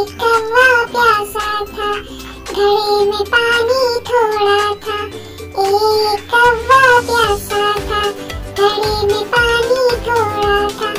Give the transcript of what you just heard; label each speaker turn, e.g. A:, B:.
A: कौवा प्यासा था, घड़े में पानी थोड़ा था। एक कौवा प्यासा था, घड़े में पानी थोड़ा था।